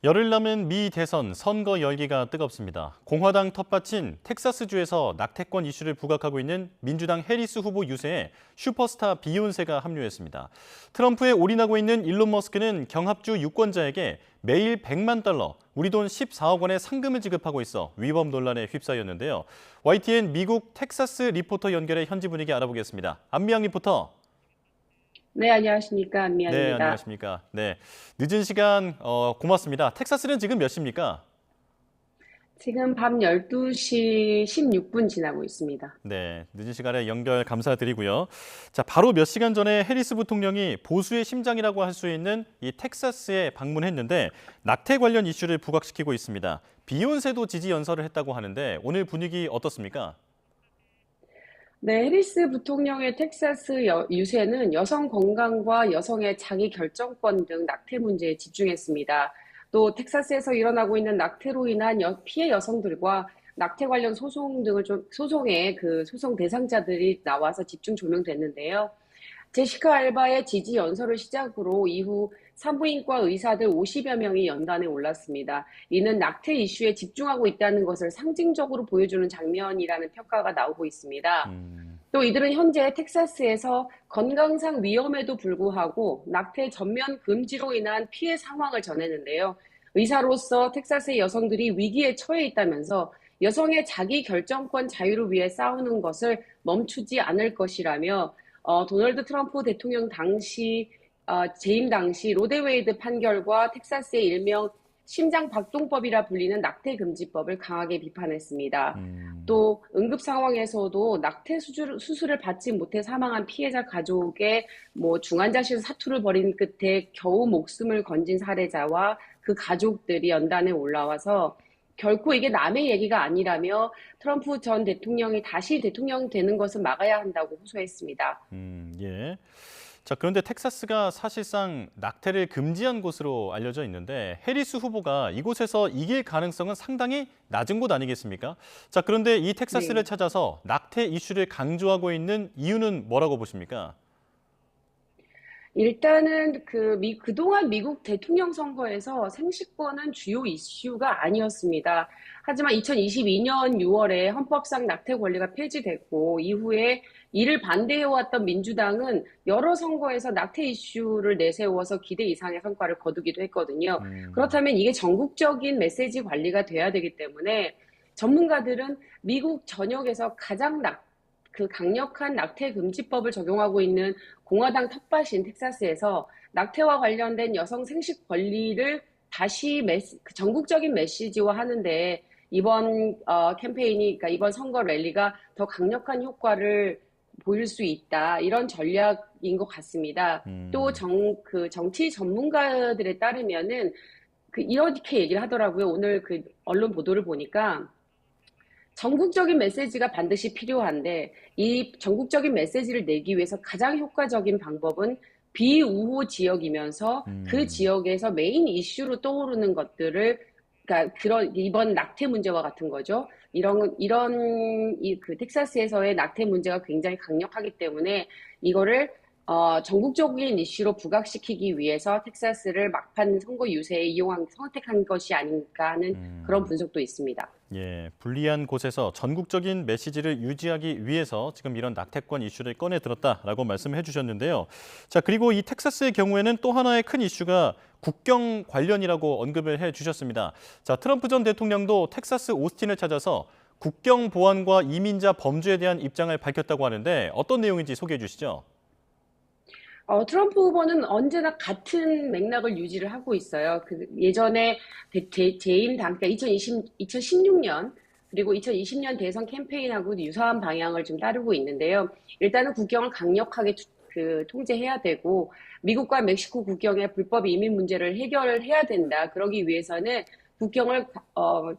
열흘 남은 미 대선 선거 열기가 뜨겁습니다. 공화당 텃밭인 텍사스주에서 낙태권 이슈를 부각하고 있는 민주당 해리스 후보 유세에 슈퍼스타 비욘세가 합류했습니다. 트럼프에 올인하고 있는 일론 머스크는 경합주 유권자에게 매일 100만 달러, 우리 돈 14억 원의 상금을 지급하고 있어 위법 논란에 휩싸였는데요. YTN 미국 텍사스 리포터 연결해 현지 분위기 알아보겠습니다. 안미양 리포터. 네, 안녕하십니까. 네, 안미연입니다. 안녕하십니까. 네, 늦은 시간 고맙습니다. 텍사스는 지금 몇 시입니까? 지금 밤 12시 16분 지나고 있습니다. 네, 늦은 시간에 연결 감사드리고요. 자, 바로 몇 시간 전에 해리스 부통령이 보수의 심장이라고 할 수 있는 이 텍사스에 방문했는데 낙태 관련 이슈를 부각시키고 있습니다. 비욘세도 지지 연설을 했다고 하는데 오늘 분위기 어떻습니까? 네, 해리스 부통령의 텍사스 유세는 여성 건강과 여성의 자기 결정권 등 낙태 문제에 집중했습니다. 또 텍사스에서 일어나고 있는 낙태로 인한 피해 여성들과 낙태 관련 소송 등을 소송의 소송 대상자들이 나와서 집중 조명됐는데요. 제시카 알바의 지지 연설을 시작으로 이후 산부인과 의사들 50여 명이 연단에 올랐습니다. 이는 낙태 이슈에 집중하고 있다는 것을 상징적으로 보여주는 장면이라는 평가가 나오고 있습니다. 또 이들은 현재 텍사스에서 건강상 위험에도 불구하고 낙태 전면 금지로 인한 피해 상황을 전했는데요. 의사로서 텍사스의 여성들이 위기에 처해 있다면서 여성의 자기 결정권 자유를 위해 싸우는 것을 멈추지 않을 것이라며 도널드 트럼프 대통령 당시 재임 당시 로데웨이드 판결과 텍사스의 일명 심장박동법이라 불리는 낙태금지법을 강하게 비판했습니다. 또 응급 상황에서도 낙태 수술을 받지 못해 사망한 피해자 가족의 중환자실 사투를 벌인 끝에 겨우 목숨을 건진 사례자와 그 가족들이 연단에 올라와서 결코 이게 남의 얘기가 아니라며 트럼프 전 대통령이 다시 대통령 되는 것을 막아야 한다고 호소했습니다. 예. 자, 그런데 텍사스가 사실상 낙태를 금지한 곳으로 알려져 있는데 해리스 후보가 이곳에서 이길 가능성은 상당히 낮은 곳 아니겠습니까? 자, 그런데 이 텍사스를 네. 찾아서 낙태 이슈를 강조하고 있는 이유는 뭐라고 보십니까? 일단은 그동안 미국 대통령 선거에서 생식권은 주요 이슈가 아니었습니다. 하지만 2022년 6월에 헌법상 낙태 권리가 폐지됐고 이후에 이를 반대해왔던 민주당은 여러 선거에서 낙태 이슈를 내세워서 기대 이상의 성과를 거두기도 했거든요. 그렇다면 이게 전국적인 메시지 관리가 돼야 되기 때문에 전문가들은 미국 전역에서 가장 강력한 낙태 금지법을 적용하고 있는 공화당 탓밭인 텍사스에서 낙태와 관련된 여성 생식 권리를 다시 전국적인 메시지화 하는데 이번 캠페인이, 그러니까 이번 선거 랠리가 더 강력한 효과를 보일 수 있다. 이런 전략인 것 같습니다. 또 정치 전문가들에 따르면은 이렇게 얘기를 하더라고요. 오늘 언론 보도를 보니까 전국적인 메시지가 반드시 필요한데 이 전국적인 메시지를 내기 위해서 가장 효과적인 방법은 비우호 지역이면서 그 지역에서 메인 이슈로 떠오르는 것들을, 그러니까 이번 낙태 문제와 같은 거죠. 텍사스에서의 낙태 문제가 굉장히 강력하기 때문에 이거를 전국적인 이슈로 부각시키기 위해서 텍사스를 막판 선거 유세에 선택한 것이 아닌가 하는 그런 분석도 있습니다. 예, 불리한 곳에서 전국적인 메시지를 유지하기 위해서 지금 이런 낙태권 이슈를 꺼내 들었다라고 말씀해 주셨는데요. 자, 그리고 이 텍사스의 경우에는 또 하나의 큰 이슈가 국경 관련이라고 언급을 해 주셨습니다. 자, 트럼프 전 대통령도 텍사스 오스틴을 찾아서 국경 보안과 이민자 범죄에 대한 입장을 밝혔다고 하는데 어떤 내용인지 소개해 주시죠. 트럼프 후보는 언제나 같은 맥락을 유지를 하고 있어요. 예전에 재임 그러니까 2016년 그리고 2020년 대선 캠페인하고 유사한 방향을 좀 따르고 있는데요. 일단은 국경을 강력하게 통제해야 되고 미국과 멕시코 국경의 불법 이민 문제를 해결해야 된다. 그러기 위해서는 국경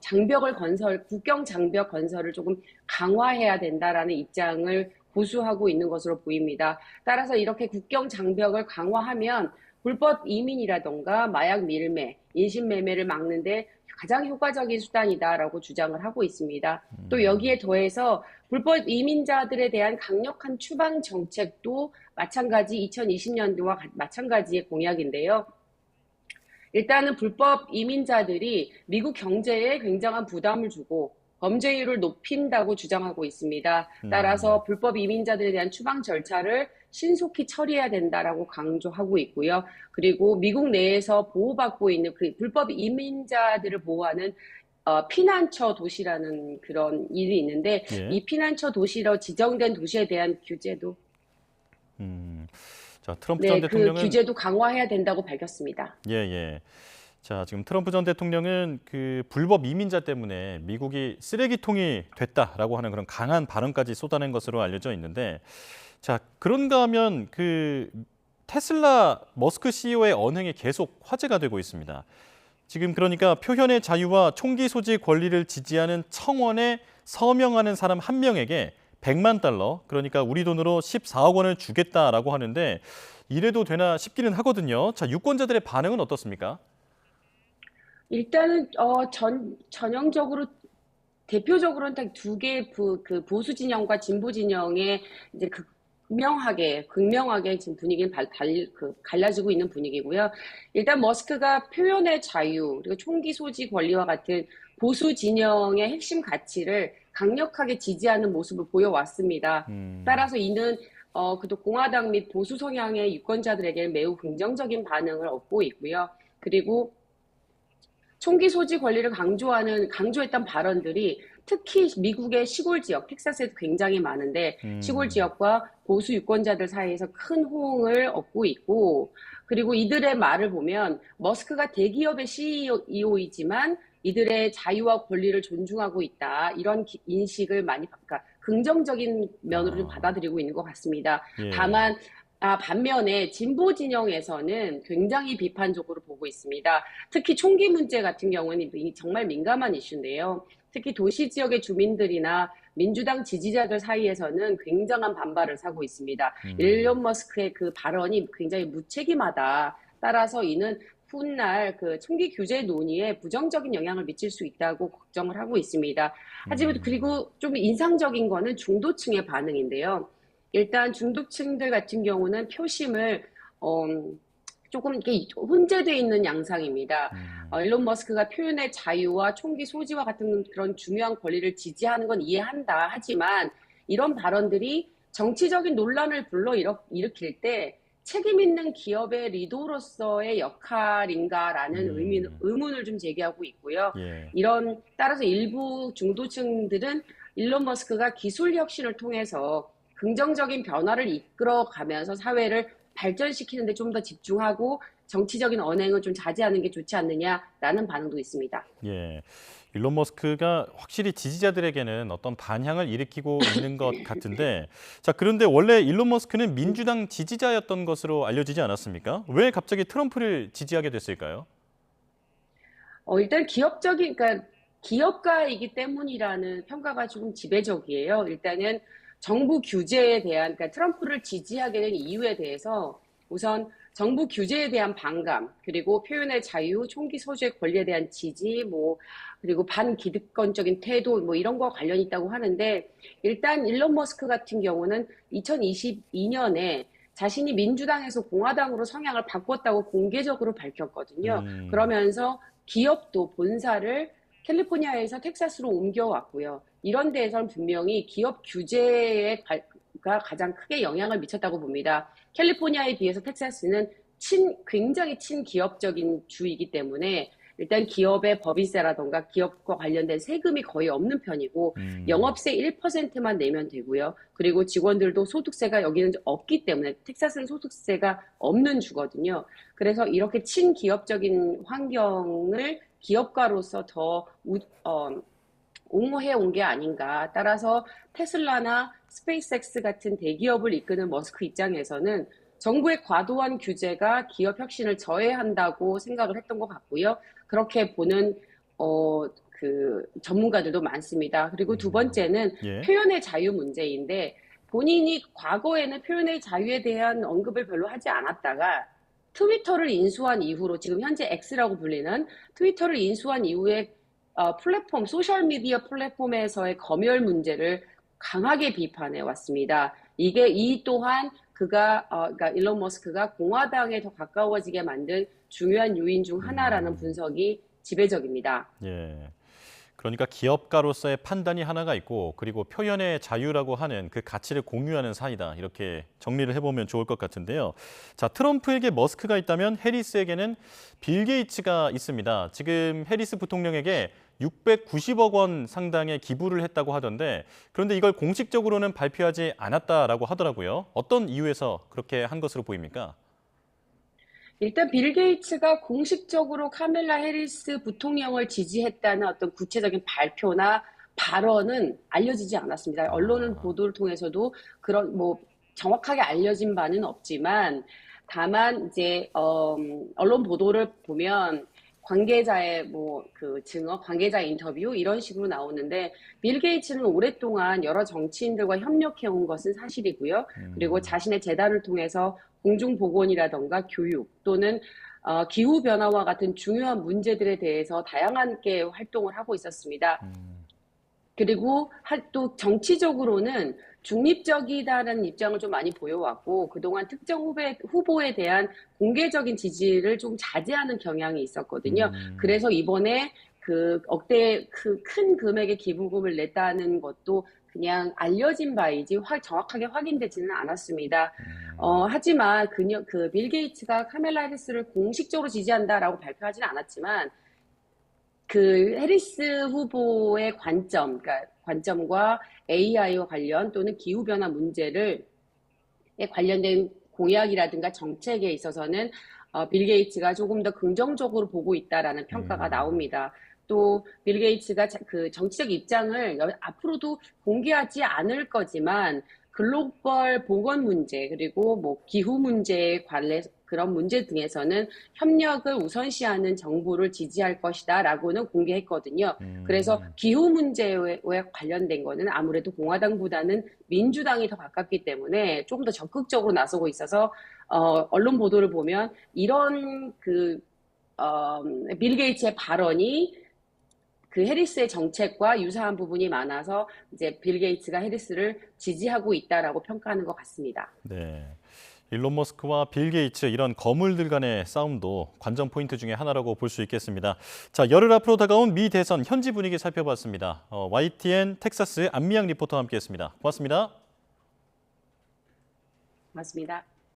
장벽 건설을 조금 강화해야 된다라는 입장을 고수하고 있는 것으로 보입니다. 따라서 이렇게 국경 장벽을 강화하면 불법 이민이라던가 마약 밀매, 인신매매를 막는데 가장 효과적인 수단이다라고 주장을 하고 있습니다. 또 여기에 더해서 불법 이민자들에 대한 강력한 추방 정책도 마찬가지 2020년도와 마찬가지의 공약인데요. 일단은 불법 이민자들이 미국 경제에 굉장한 부담을 주고 범죄율을 높인다고 주장하고 있습니다. 음, 따라서 불법 이민자들에 대한 추방 절차를 신속히 처리해야 된다라고 강조하고 있고요. 그리고 미국 내에서 보호받고 있는 그 불법 이민자들을 보호하는 피난처 도시라는 그런 일이 있는데 예. 이 피난처 도시로 지정된 도시에 대한 규제도 음, 자, 트럼프 전 네, 그 대통령은 규제도 강화해야 된다고 밝혔습니다. 예, 예. 자, 지금 트럼프 전 대통령은 그 불법 이민자 때문에 미국이 쓰레기통이 됐다라고 하는 그런 강한 발언까지 쏟아낸 것으로 알려져 있는데, 자, 그런가 하면 그 테슬라 머스크 CEO의 언행이 계속 화제가 되고 있습니다. 지금 그러니까 표현의 자유와 총기 소지 권리를 지지하는 청원에 서명하는 사람 한 명에게 100만 달러, 그러니까 우리 돈으로 14억 원을 주겠다라고 하는데 이래도 되나 싶기는 하거든요. 자, 유권자들의 반응은 어떻습니까? 일단은 전형적으로 대표적으로는 딱 두 개 그 보수 진영과 진보 진영의 이제 극명하게 지금 분위기는 갈라지고 있는 분위기고요. 일단 머스크가 표현의 자유 그리고 총기 소지 권리와 같은 보수 진영의 핵심 가치를 강력하게 지지하는 모습을 보여왔습니다. 음, 따라서 이는 그도 공화당 및 보수 성향의 유권자들에게 매우 긍정적인 반응을 얻고 있고요. 그리고 총기 소지 권리를 강조했던 발언들이 특히 미국의 시골 지역, 텍사스에도 굉장히 많은데 시골 음, 지역과 보수 유권자들 사이에서 큰 호응을 얻고 있고 그리고 이들의 말을 보면 머스크가 대기업의 CEO이지만 이들의 자유와 권리를 존중하고 있다. 이런 인식을 그러니까 긍정적인 면으로 좀 아, 받아들이고 있는 것 같습니다. 예, 다만 반면에 진보 진영에서는 굉장히 비판적으로 보고 있습니다. 특히 총기 문제 같은 경우는 정말 민감한 이슈인데요. 특히 도시 지역의 주민들이나 민주당 지지자들 사이에서는 굉장한 반발을 사고 있습니다. 일론 머스크의 그 발언이 굉장히 무책임하다. 따라서 이는 훗날 그 총기 규제 논의에 부정적인 영향을 미칠 수 있다고 걱정을 하고 있습니다. 하지만 음, 그리고 좀 인상적인 거는 중도층의 반응인데요. 일단 중도층들 같은 경우는 표심을 어, 조금 이렇게 혼재되어 있는 양상입니다. 일론 머스크가 표현의 자유와 총기 소지와 같은 그런 중요한 권리를 지지하는 건 이해한다. 하지만 이런 발언들이 정치적인 논란을 일으킬 때 책임 있는 기업의 리더로서의 역할인가라는 음, 의문을 좀 제기하고 있고요. 예, 따라서 일부 중도층들은 일론 머스크가 기술 혁신을 통해서 긍정적인 변화를 이끌어가면서 사회를 발전시키는 데 좀 더 집중하고 정치적인 언행은 좀 자제하는 게 좋지 않느냐라는 반응도 있습니다. 예. 일론 머스크가 확실히 지지자들에게는 어떤 반향을 일으키고 있는 것 같은데, 자, 그런데 원래 일론 머스크는 민주당 지지자였던 것으로 알려지지 않았습니까? 왜 갑자기 트럼프를 지지하게 됐을까요? 일단 그러니까 기업가이기 때문이라는 평가가 조금 지배적이에요. 일단은 정부 규제에 대한, 그러니까 트럼프를 지지하게 된 이유에 대해서 우선 정부 규제에 대한 반감, 그리고 표현의 자유, 총기 소지의 권리에 대한 지지, 그리고 반기득권적인 태도, 이런 거 관련이 있다고 하는데, 일단 일론 머스크 같은 경우는 2022년에 자신이 민주당에서 공화당으로 성향을 바꿨다고 공개적으로 밝혔거든요. 음, 그러면서 기업도 본사를 캘리포니아에서 텍사스로 옮겨왔고요. 이런 데에서는 분명히 기업 규제가 가장 크게 영향을 미쳤다고 봅니다. 캘리포니아에 비해서 텍사스는 굉장히 친기업적인 주이기 때문에 일단 기업의 법인세라던가 기업과 관련된 세금이 거의 없는 편이고 음, 영업세 1%만 내면 되고요. 그리고 직원들도 소득세가 여기는 없기 때문에 텍사스는 소득세가 없는 주거든요. 그래서 이렇게 친기업적인 환경을 기업가로서 더 옹호해 온 게 아닌가. 따라서 테슬라나 스페이스X 같은 대기업을 이끄는 머스크 입장에서는 정부의 과도한 규제가 기업 혁신을 저해한다고 생각을 했던 것 같고요. 그렇게 보는 전문가들도 많습니다. 그리고 두 번째는 예, 표현의 자유 문제인데 본인이 과거에는 표현의 자유에 대한 언급을 별로 하지 않았다가 트위터를 인수한 이후로 지금 현재 X라고 불리는 트위터를 인수한 이후에 소셜미디어 플랫폼에서의 검열 문제를 강하게 비판해 왔습니다. 이 또한 그러니까 일론 머스크가 공화당에 더 가까워지게 만든 중요한 요인 중 하나라는 분석이 지배적입니다. 예. 그러니까 기업가로서의 판단이 하나가 있고 그리고 표현의 자유라고 하는 그 가치를 공유하는 사이다. 이렇게 정리를 해보면 좋을 것 같은데요. 자, 트럼프에게 머스크가 있다면 해리스에게는 빌 게이츠가 있습니다. 지금 해리스 부통령에게 690억 원 상당의 기부를 했다고 하던데 그런데 이걸 공식적으로는 발표하지 않았다라고 하더라고요. 어떤 이유에서 그렇게 한 것으로 보입니까? 일단 빌 게이츠가 공식적으로 카멜라 해리스 부통령을 지지했다는 어떤 구체적인 발표나 발언은 알려지지 않았습니다. 언론은 아, 보도를 통해서도 그런 뭐 정확하게 알려진 바는 없지만 다만 이제 언론 보도를 보면 관계자의 뭐 그 증언, 관계자 인터뷰 이런 식으로 나오는데 빌 게이츠는 오랫동안 여러 정치인들과 협력해 온 것은 사실이고요. 그리고 자신의 재단을 통해서 공중보건이라던가 교육 또는 기후 변화와 같은 중요한 문제들에 대해서 다양하게 활동을 하고 있었습니다. 그리고 또 정치적으로는 중립적이다라는 입장을 좀 많이 보여왔고 그동안 특정 후보에 대한 공개적인 지지를 좀 자제하는 경향이 있었거든요. 그래서 이번에 그 억대 큰 금액의 기부금을 냈다는 것도 그냥 알려진 바이지 정확하게 확인되지는 않았습니다. 하지만 빌 게이츠가 카멜라 해리스를 공식적으로 지지한다라고 발표하지는 않았지만 그 해리스 후보의 그러니까 관점과 AI와 관련 또는 기후변화 문제를 관련된 공약이라든가 정책에 있어서는 빌 게이츠가 조금 더 긍정적으로 보고 있다라는 평가가 나옵니다. 또 빌 게이츠가 그 정치적 입장을 앞으로도 공개하지 않을 거지만 글로벌 보건 문제 그리고 뭐 기후 문제에 관련 그런 문제 등에서는 협력을 우선시하는 정부를 지지할 것이다라고는 공개했거든요. 그래서 기후 문제에 관련된 거는 아무래도 공화당보다는 민주당이 더 가깝기 때문에 조금 더 적극적으로 나서고 있어서 언론 보도를 보면 이런 빌 게이츠의 발언이 그 해리스의 정책과 유사한 부분이 많아서 이제 빌 게이츠가 해리스를 지지하고 있다라고 평가하는 것 같습니다. 네. 일론 머스크와 빌 게이츠 이런 거물들 간의 싸움도 관전 포인트 중에 하나라고 볼 수 있겠습니다. 자, 열흘 앞으로 다가온 미 대선 현지 분위기 살펴봤습니다. YTN 텍사스 안미양 리포터와 함께했습니다. 고맙습니다. 고맙습니다.